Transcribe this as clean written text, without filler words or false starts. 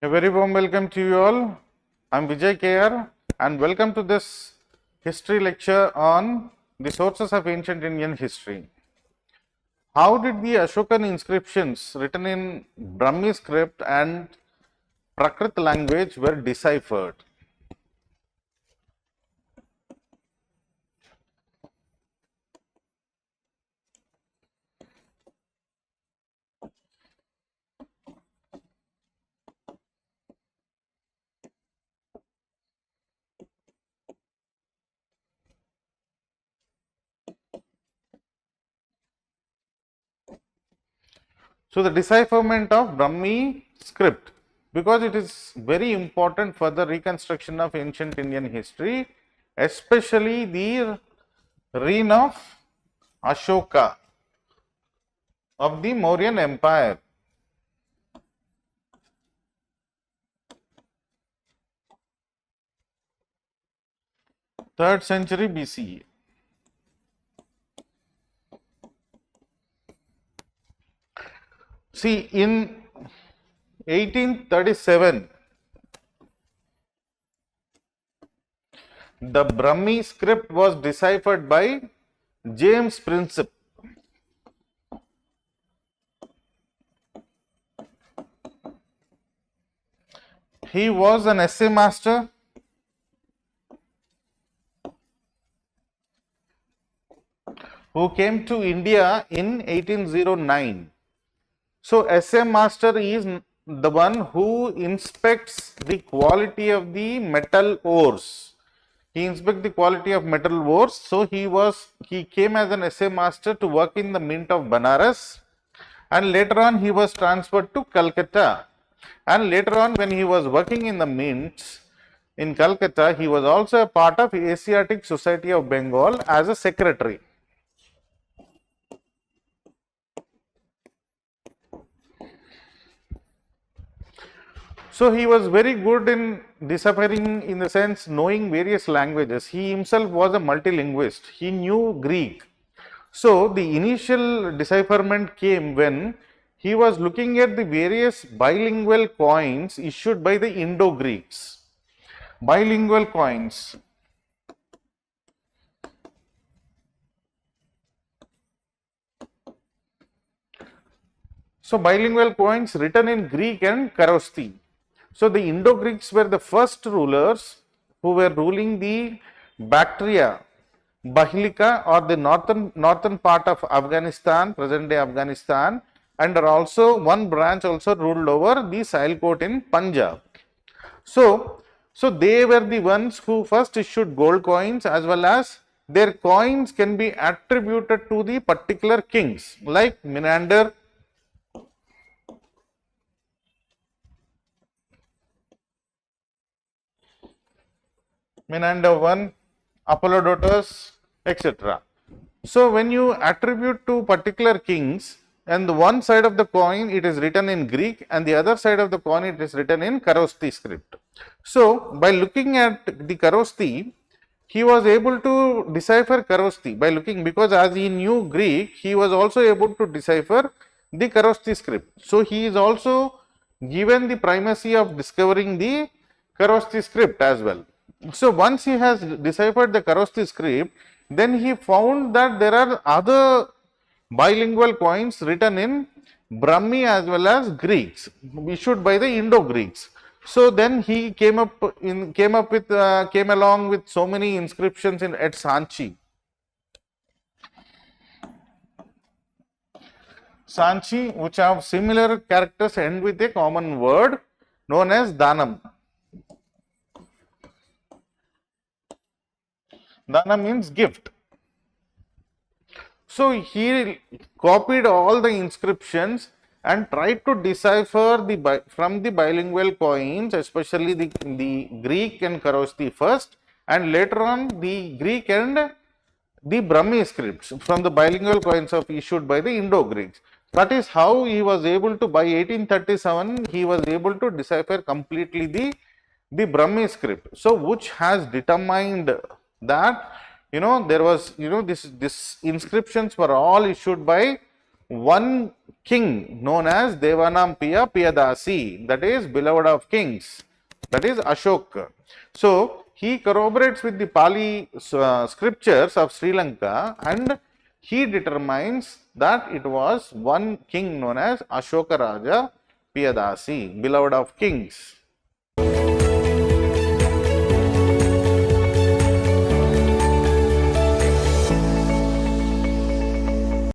A very warm welcome to you all. I am Vijay Sir and welcome to this history lecture on the sources of ancient Indian history. How did the Ashokan inscriptions written in Brahmi script and Prakrit language were deciphered? So, the decipherment of Brahmi script, because it is very important for the reconstruction of ancient Indian history, especially the reign of Ashoka of the Mauryan Empire. Third century BCE. See, in 1837, the Brahmi script was deciphered by James Princip. He was an essay master who came to India in 1809. So, essay master is the one who inspects the quality of the metal ores. He inspects the quality of metal ores. So, he came as an essay master to work in the mint of Banaras, and later on he was transferred to Calcutta. And later on, when he was working in the mints in Calcutta, he was also a part of Asiatic Society of Bengal as a secretary. So, he was very good in deciphering, in the sense knowing various languages. He himself was a multilinguist. He knew Greek. So, the initial decipherment came when he was looking at the various bilingual coins issued by the Indo-Greeks. Bilingual coins. So, bilingual coins written in Greek and Kharosthi. So, the Indo-Greeks were the first rulers who were ruling the Bactria, Bahilica, or the northern part of Afghanistan, present day Afghanistan, and are also one branch also ruled over the Sialkot in Punjab. So they were the ones who first issued gold coins, as well as their coins can be attributed to the particular kings like Menander, I, Apollodotus, etc. So, when you attribute to particular kings, and the one side of the coin it is written in Greek and the other side of the coin it is written in Kharosthi script. So, by looking at the Kharosthi, he was able to decipher Kharosthi by looking, because as he knew Greek, he was also able to decipher the Kharosthi script. So, he is also given the primacy of discovering the Kharosthi script as well. So, once he has deciphered the Kharosthi script, then he found that there are other bilingual coins written in Brahmi as well as Greeks, issued by the Indo-Greeks. So, then he came along with so many inscriptions at Sanchi. Sanchi, which have similar characters, end with a common word known as Dhanam. Dana means gift. So, he copied all the inscriptions and tried to decipher from the bilingual coins, especially the Greek and Kharosthi first, and later on the Greek and the Brahmi scripts from the bilingual coins issued by the Indo-Greeks. That is how he was able to, by 1837, he was able to decipher completely the Brahmi script. So, which has determined that there was this inscriptions were all issued by one king known as Devanam Piya Piyadasi, that is beloved of kings, that is Ashoka. So, he corroborates with the Pali scriptures of Sri Lanka and he determines that it was one king known as Ashoka Raja Piyadasi, beloved of kings.